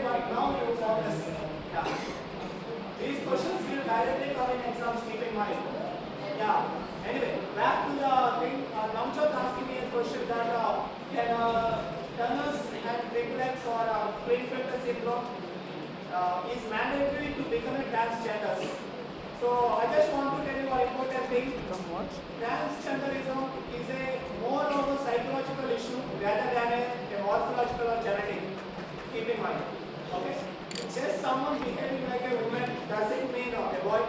but now you focus. Yeah. These questions will directly come in exams, keep in mind. Yeah. Anyway, back to the thing. Namchat asking me a question that can tunnels and reflex or Klinefelter syndrome is mandatory to become a transgender. So I just want to tell you one important thing. Transgenderism is a more of a psychological issue rather than a morphological or genetic. Keep in mind. Okay? Just someone behaving like a woman doesn't mean a boy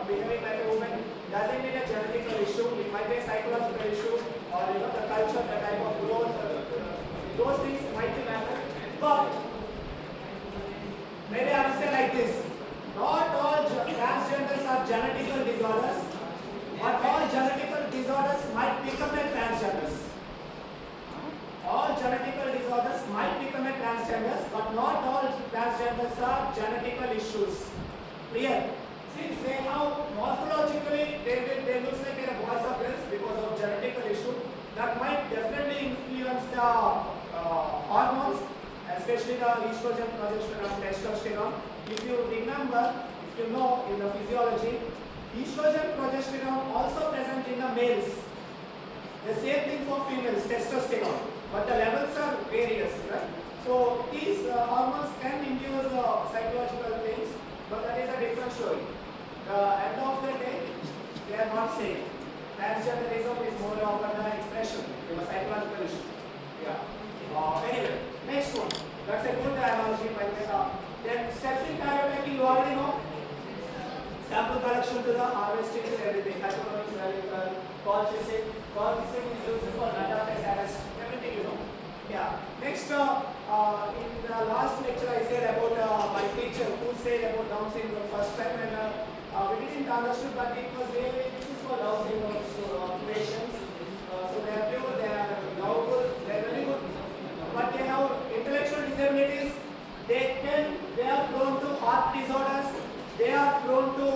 behaving like a woman doesn't mean a genetical issue. It might be a psychological issue or the culture, the type of growth. Those things might matter. But maybe I will say like this. Not all transgenders are genetical disorders, but all genetical disorders might become a transgenders. All genetical disorders might become a transgenders, but not all transgenders are genetical issues. Clear? Since they have morphologically, they look like a boys or girls because of genetical issue, that might definitely influence the hormones, especially the estrogen, progesterone, and testosterone. If you remember, if you know in the physiology, estrogen, progesterone also present in the males. The same thing for females, testosterone, but the levels are various, right? So these hormones can induce psychological things, but that is a different story. At the end of the day, they are not same. Transgenderism is more of an expression of a psychological issue. Yeah. Anyway, next one. That's a good analogy by the way. Then steps in paramedical, you already know. Sample collection to the harvesting and everything. Pathology, Pathophysiology is used for database arrest. Everything you know. Yeah. Next, in the last lecture I said about my teacher who said about Down syndrome first time, and we didn't understood, but it was really this is for Down syndrome patients. So they are pure, they are lovable, they are very good, but they have intellectual disabilities. They are prone to heart disorders. They are prone to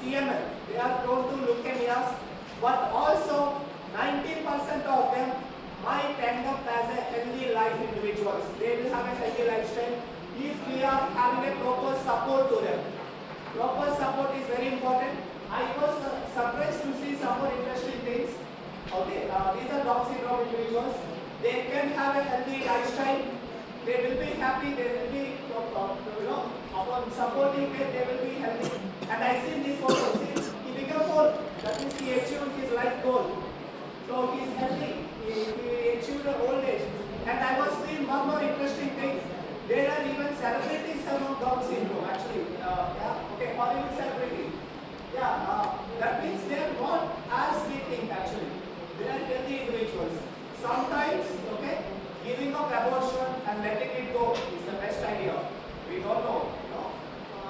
CML. They are prone to leukemias. But also 90% of them might end up as a healthy life individuals. They will have a healthy lifestyle if we are having a proper support to them. Proper support is very important. I was surprised to see some more interesting things. Okay, these are Down syndrome individuals. They can have a healthy lifestyle. They will be happy. They will be, upon supporting it, they will be healthy. And I see this photo. See, he became old. That means he achieved his life goal. So he is healthy. He achieved the old age. And I was seeing one more interesting thing. There are even celebrities among Down syndrome. Actually, Hollywood celebrity. That means they are not as we think. Actually, they are healthy individuals. Sometimes, giving up abortion and letting it go is the best idea. We don't know.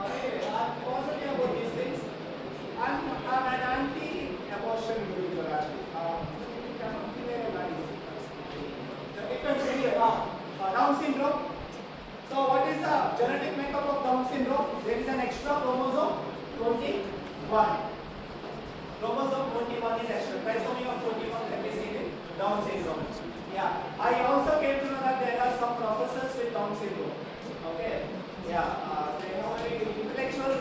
Anyway, I'm positive about these things. I'm an anti-abortion individual actually. We cannot kill a life. Depends anyway. Down syndrome. So what is the genetic makeup of Down syndrome? There is an extra chromosome 21. Chromosome 21 is extra. Trisomy of 21 can be seen in Down syndrome. Yeah. I also came to know that there are some professors with Down syndrome. Okay. Yeah. They are very intellectual.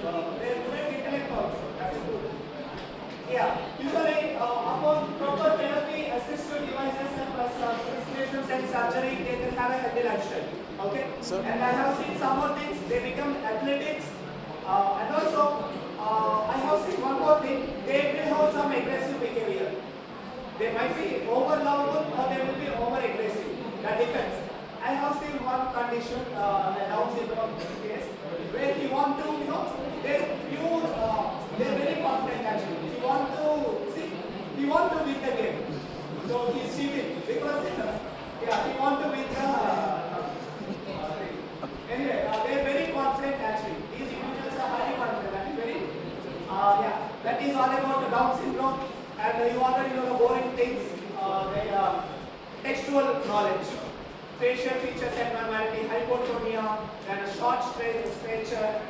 They are great intellect also. That's good. Yeah. Usually, upon proper therapy, assisted devices and prescriptions and surgery, they can have a healthy lifestyle. Okay. So, and I have seen some more things. They become athletics. And also, I have seen one more thing. They will have some aggressive behavior. They might be over lovable or they will be over aggressive. That depends. I have seen one condition, Down syndrome case, where he want to, they're very confident actually. He want to win the game. So he's cheating because, he want to win the. Anyway, they're very confident actually. These individuals are highly confident. That is very, that is all about the Down syndrome. And you already know the boring things, textual knowledge, facial features abnormality, hypotonia, and a short stature,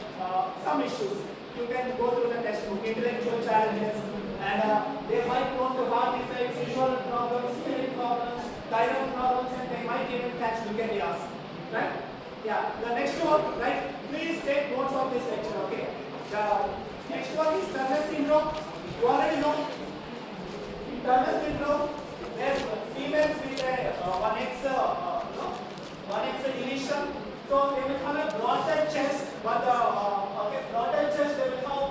some issues. You can go through the textbook, intellectual challenges, and they might prone to heart defects, visual problems, hearing problems, thyroid problems, and they might even catch leukemias. Right? Yeah. The next one, right? Please take notes of this lecture. Okay. The next one is Turner syndrome. You already know. In Turner syndrome, there's females with a 1X deletion. So they will have a broader chest, but broader chest they will have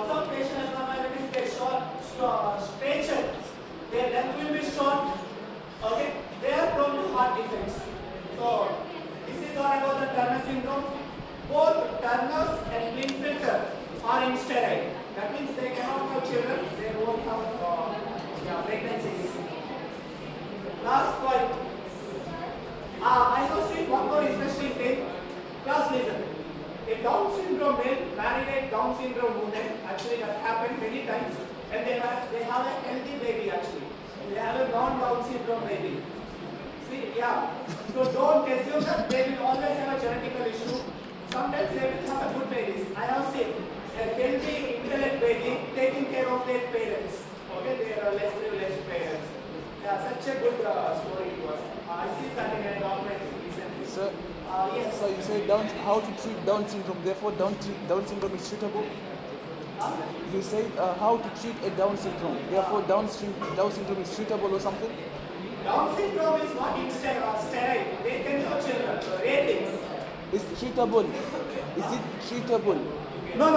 some facial abnormalities. They straighten. Their length will be short. Okay, they are prone to heart defects. So this is all about the Turner syndrome. Both Turner's and Klinefelter are insterile. That means they cannot have children. They won't have pregnancies. Last point. I have seen one more interesting thing. Class listen. A Down syndrome male married a Down syndrome woman. Actually, that happened many times. And they have a healthy baby actually. They have a non-Down syndrome baby. See, yeah. So don't assume that they will always have a genetical issue. Sometimes they will have a good babies. I have seen a healthy, intelligent baby taking care of their parents. Okay, they are less privileged parents. Yeah, such a good story it was. I see that in a documentary recently. Sir, yes. so you say how to treat Down syndrome. Therefore, Down syndrome is treatable. You say how to treat a Down syndrome. Therefore, Down syndrome is treatable or something. Down syndrome is not sterile. They can have children. Ratings. Is treatable? Is it treatable? No.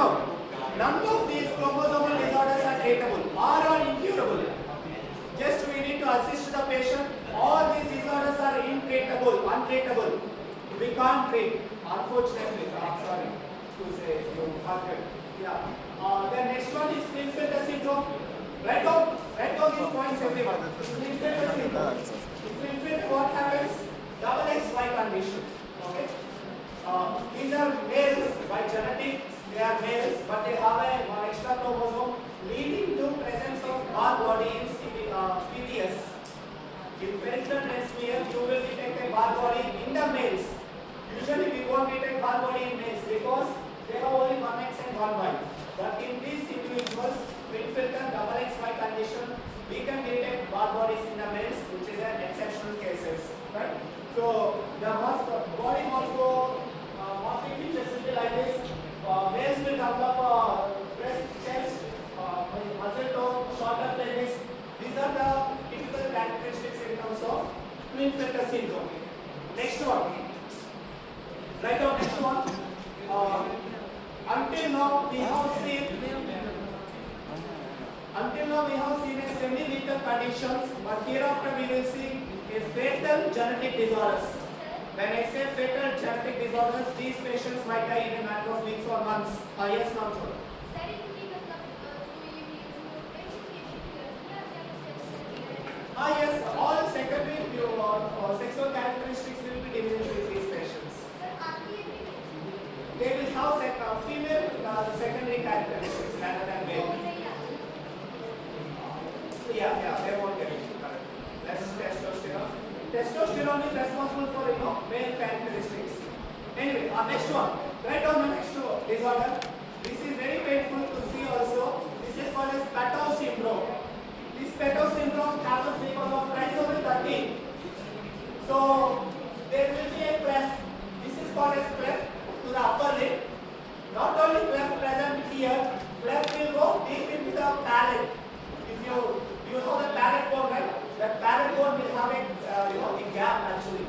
None of these chromosomal disorders are treatable or are incurable. Just we need to assist the patient. All these disorders are untreatable. We can't treat. Unfortunately, I'm sorry to say you forget. Yeah. The next one is Klinefelter syndrome. Write down these points everyone. Klinefelter syndrome. Klinefelter, what happens? XY condition. Okay. These are males by genetics. They are males, but they have one extra chromosome leading to presence of bar body in PBS. In peripheral hemisphere, you will detect a bar body in the males. Usually, we won't detect bar body in males because they have only one X and one Y. But in these individuals, Klinefelter XY condition, we can detect bar bodies in the males, which is an exceptional cases. Right? So the body morphic features will be like this. Males will develop breast, chest, muscle tone, shorter pelvis. These are the typical characteristics in terms of Klinefelter syndrome. Next one. Write down next one. Until now we have seen a semi-lethal conditions, but hereafter we will see a fatal genetic disorders. When I say fatal genetic disorders, these patients might die in a matter of weeks or months. Yes, ma'am. Yes, all secondary sexual characteristics will be diminished with these patients. They will have female secondary characteristics rather than male. Yeah, they won't get it. That's testosterone. Testosterone is responsible for male characteristics. Anyway, next one. Write down the next disorder. This is very painful to see also. This is called as Pathophysiology syndrome. This Pathophysiology syndrome happens because of trisomy 13. So there will be a cleft. This is called as cleft to the upper lip. Not only cleft present here, cleft will go deep into the palate. If you know the palate bone, right? That palate bone will have a gap actually.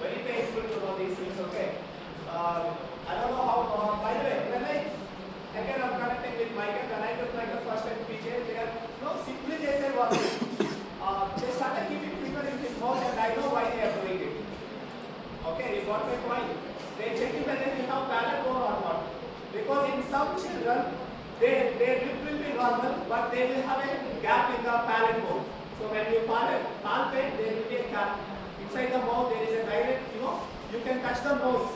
Very painful to know these things. Okay. I don't know how. By the way, when I'm connecting with Michael. When I took Michael first at PJ, simply they said one thing. They started keeping finger in his mouth, and I know why they are doing it. Okay, you got my point. They checking whether they have palate bone or not. Because in some children, their lip will be normal, but they will have a gap in the palate bone. So when you palpate, there will be a gap. Inside the mouth, there is a direct, you can touch the nose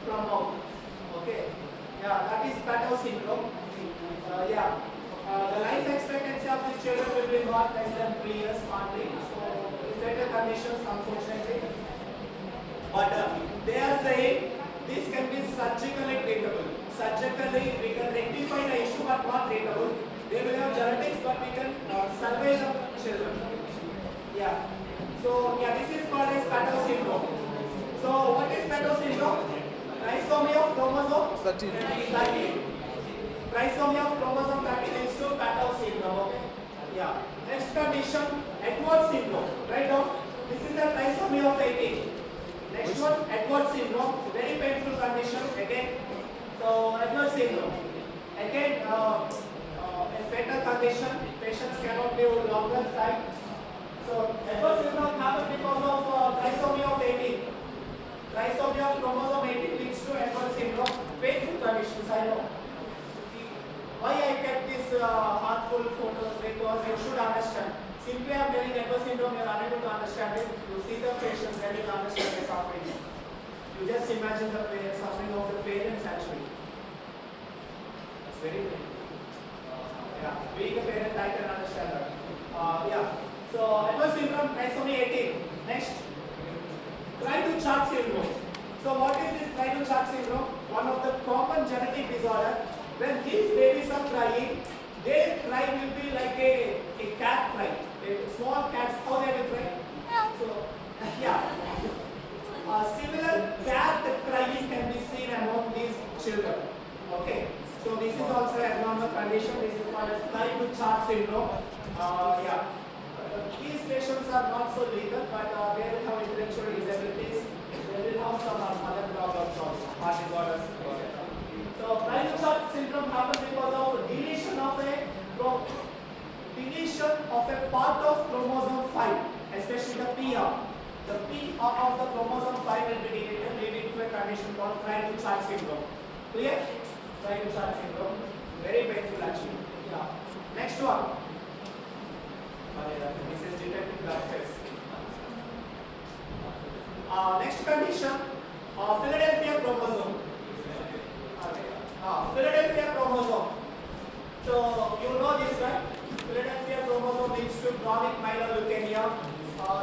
from mouth. Okay. Yeah, that is Pathophysiology syndrome. The life expectancy of these children will be not less than 3 years hardly. So, better conditions, unfortunately. But they are saying this can be surgically treatable. Surgically, we can rectify the issue, but not treatable. They will have genetics, but we can survey the children. Yeah. So, this is called as Pathophysiology syndrome. So, what is 13. 13. Trisomy of chromosome 13 leads to Pathology syndrome. Okay? Yeah. Next condition, Edwards syndrome. Right now, this is the trisomy of 18. Next one, Edwards syndrome. Very painful condition. Again, so Edwards syndrome. Again, a fatal condition. Patients cannot live longer time. So Edwards syndrome happens because of trisomy of 18. Trisomy of chromosome 18 leads to Edwards syndrome. Painful conditions, I know. Why I kept this harmful photos? Because you should understand. Simply I am telling Edwards syndrome, you are unable to understand it. You see the patients, then you understand the suffering. You just imagine the suffering of the parents actually. It's very painful. Yeah, being a parent, I can understand that. Yeah. So Edwards syndrome, trisomy 18. Next, try to chart syndrome. So what is this try to chart syndrome? One of the common genetic disorder. When these babies are crying, their cry will be like a cat cry. Small cats, how they will cry? So, yeah. Similar cat crying can be seen among these children. Okay. So this is also an abnormal condition. This is called as try to chart syndrome. Yeah. These patients are not so lethal, but they will have intellectual disabilities. They will have some other problems also, heart disorders. So Physiology syndrome happens because of deletion of a part of chromosome 5, especially the PR. The PR of the chromosome 5 will be deleted, leading to a condition called Physiology syndrome. Clear? Physiology syndrome. Very painful actually. Yeah. Next one. This is detected blood test. Next condition, Philadelphia chromosome. Philadelphia chromosome. So you know this, right? Philadelphia chromosome leads to chronic myeloleukemia.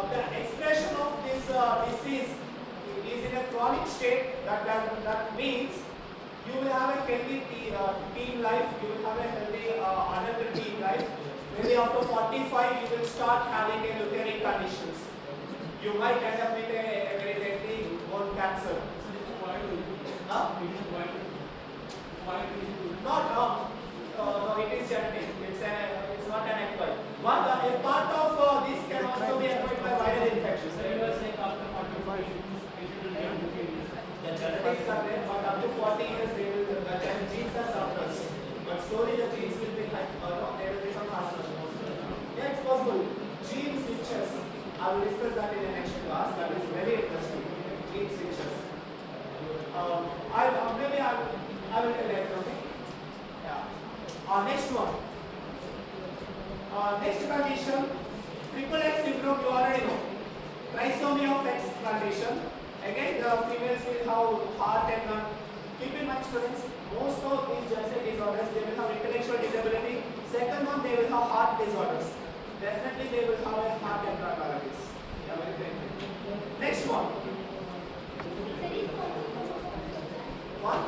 The expression of this disease is in a chronic state. That means you will have a healthy teen life. You will have a healthy adult teen life. Maybe after 45, you will start having a leukemic conditions. You might end up with a very deadly bone cancer. Huh? Not wrong. No, it is genetic. It's not an acquired. But a part of this can also be acquired by viral infections. The genetics are there, but up to 40 years, the genes are suppressed. But slowly the genes will be there will be some transmission. Yeah, it's possible. Gene switches. I will discuss that in the next class. That is very interesting. Gene switches. Maybe I will tell later. Okay. Yeah. Next one. Next condition. Triple X syndrome. You already know. Trisomy of X condition. Again, the females will have heart and lung. Keep in mind, students. Most of these genetic disorders, they will have intellectual disability. Second one, they will have heart disorders. Definitely, they will have a heart abnormalities. Yeah, very good. Next one. What?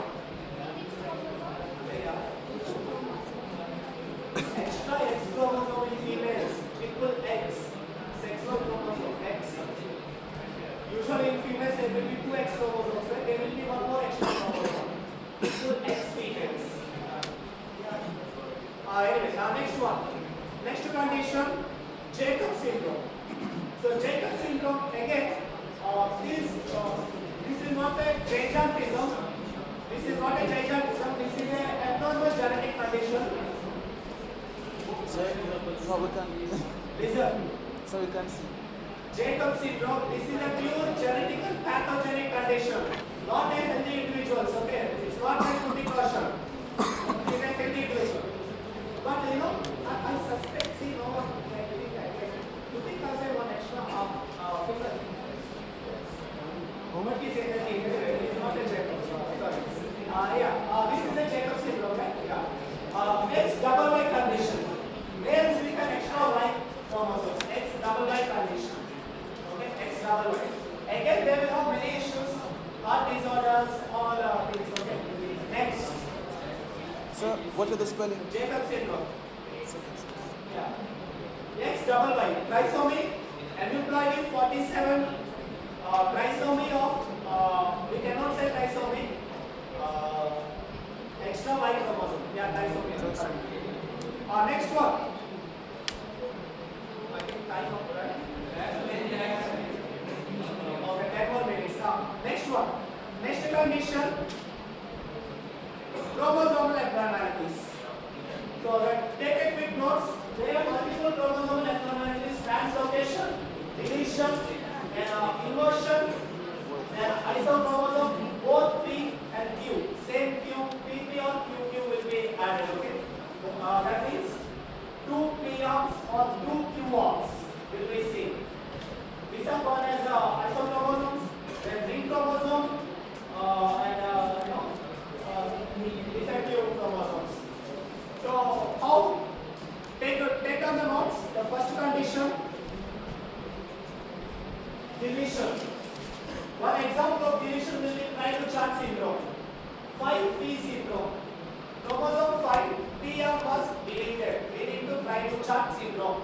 Extra X chromosome in females. Triple X. Sexual chromosome X. Usually in females, there will be 2 X chromosomes, right? There will be one more extra chromosome. Triple X females. Anyway, next one. Next condition, Jacob syndrome. So Jacob syndrome, again, this is not a gigantism. This is not a gigantism. This is an abnormal genetic condition. So, no, we can. Listen. So we can see. Jacob syndrome, this is a pure genetic pathogenic condition. Not a healthy individuals, okay? It's not meant to be caution. It's a healthy individual. But you know, I suspect, see, no one, you think I say one extra finger? But he's a healthy individual, it's not a Jacob syndrome. This is a Jacob syndrome, right? Yeah. X double Y condition. Males with an extra Y chromosome. X double Y condition. Okay, X double Y. Again, they will have many issues, heart disorders, all things. Okay. Next. So, what are the spelling? Jacob syndrome. Yeah. X double Y. Trisomy. Aneuploidy 47. Trisomy of. We cannot say trisomy. Extra Y chromosome. Yeah, trisomy. Next one. I think time up, right? Okay, 10 more minutes. Next one. Next condition. Chromosomal abnormalities. So take a quick notes. There are multiple chromosomal abnormalities: translocation, deletion, and inversion, and isochromosome. Both P and Q, same Q, PP or QQ will be added. Okay. That means 2 P-arms or 2 Q-arms will be seen. These are called as isochromosomes, then ring chromosome, and defective chromosomes. So how? Take down the notes. The first condition, deletion. One example of deletion will be try-to-chart syndrome. 5P syndrome. Chromosome 5, PR was deleted. We need to try-to-chart syndrome.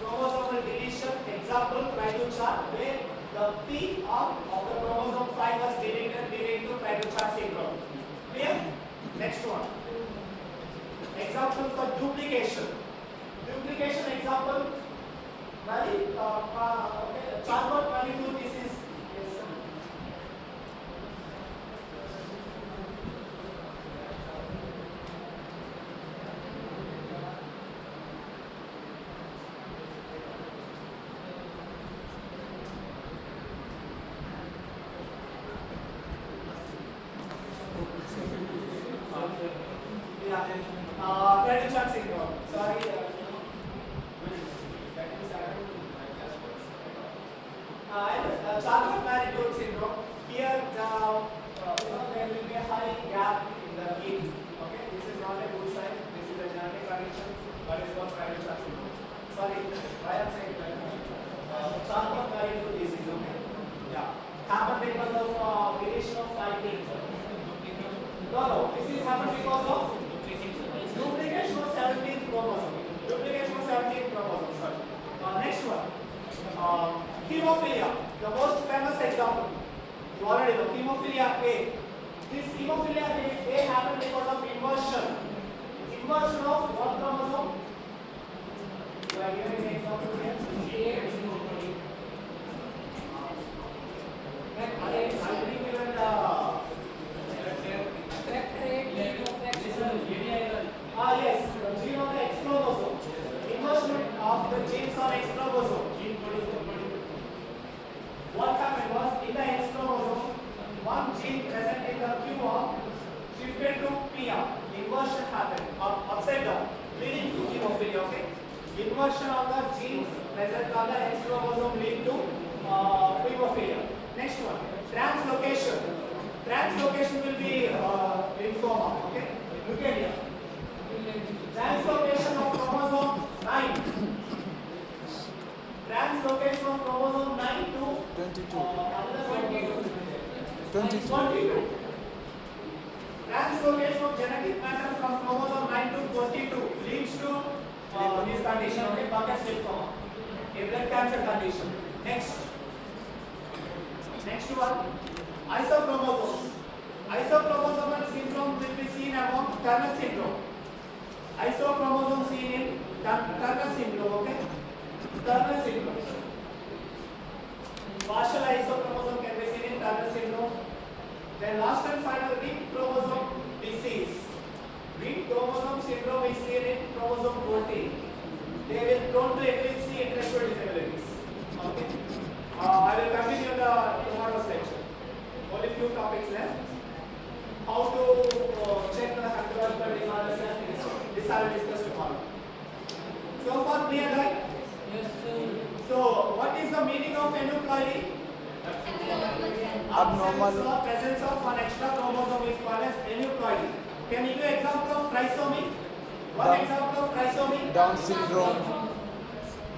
Chromosomal deletion, example, try-to-chart, where the P of the chromosome 5 was deleted, leading to try-to-chart syndrome. Clear? Next one. Example for duplication. Duplication example. Chart 22, this is Pediatric syndrome. Sorry. Charcot Marie-Tooth syndrome. Here, there will be a high gap in the heat. Okay, this is not a good sign. This is a genetic condition, but it's not Pediatric syndrome. Sorry, why I'm saying that? Charcot Marie-Tooth disease. Okay. Yeah. Happened because of deletion of 5 genes. No, this is happened because of duplication of 17th chromosome. Duplication of 17th chromosome. Sorry. Next one. Hemophilia. The most famous example. You already know. Hemophilia A. This hemophilia A happened because of inversion. Inversion of what chromosome? Do I give an example here? I believe even yes, the gene on the X chromosome. Inversion of the genes on X chromosome. What happened was in the X chromosome, one gene present in the Q arm shifted to P arm. Inversion happened, upside down, leading to hemophilia. Okay? Inversion of the genes present on the X chromosome lead to hemophilia. Next one, translocation. Translocation will be lymphoma. Okay? Leukemia. Translocation of chromosome 9. Translocation of chromosome 9 to 22. 22. Translocation of genetic matter from chromosome 9 to 22 leads to this condition, okay, bucket lymphoma, a blood cancer condition. Next one, isochromosomes. Isochromosomal syndrome will be seen among Turner syndrome. Isochromosome seen in Turner syndrome, okay? Turner syndrome. Partial isochromosome can be seen in Turner syndrome. Then last and final, ring chromosome disease. Ring chromosome syndrome is seen in chromosome 14. They will prone to epilepsy, intellectual disabilities. Okay. I will continue the tomorrow's lecture. Only few topics left. How to check the pathological disorders and this I will discuss tomorrow. So far clear, right? Yes, sir. So what is the meaning of aneuploidy? Abnormal. Presence of one extra chromosome is called as aneuploidy. Can you give example of trisomy? One example of trisomy? Down syndrome.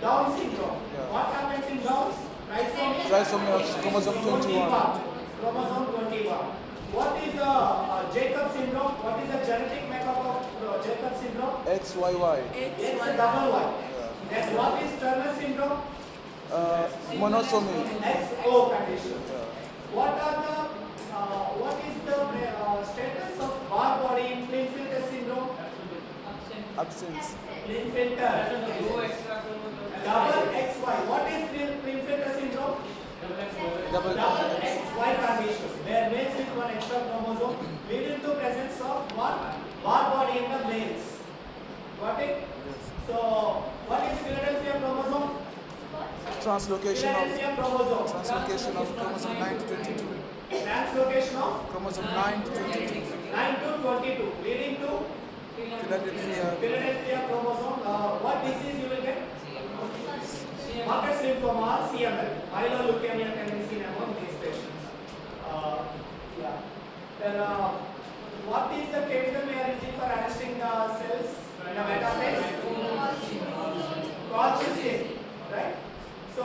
Down syndrome. Yeah. What happens in Downs? Trisomy. Trisomy of chromosome 21. Chromosome 21. What is Jacob syndrome? What is the genetic makeup of Jacob syndrome? XYY. It's a double Y. Yeah. And what is Turner syndrome? Monosomy. XO condition. Yeah. What is the status of bar body Absence. Klinefelter. Double XY. What is Klinefelter syndrome? Double Double XY condition, where males with one extra chromosome leading to presence of one bar body in the males. Got it? Yes. So, what is Philadelphia chromosome? Translocation Philadelphia chromosome. of chromosome 9 to 22. Translocation of Chromosome 9 to 22. 9 to 22, leading to Philadelphia. Philadelphia chromosome. What disease you will get? Marcus lymphoma or CML. Myeloleukemia can be seen among these patients. Yeah. Then, what is the chemical we are using for arresting the cells in the metaphase? Colchicine, right? So,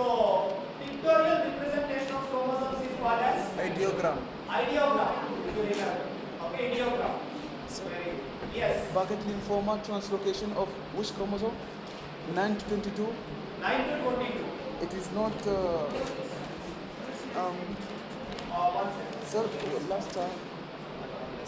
pictorial representation of chromosomes is called as Ideogram. ideogram. Okay, ideogram. So, Yes. bucket lymphoma translocation of which chromosome? 9 to 22. 9 to 22. It is not. One second. Sir, last time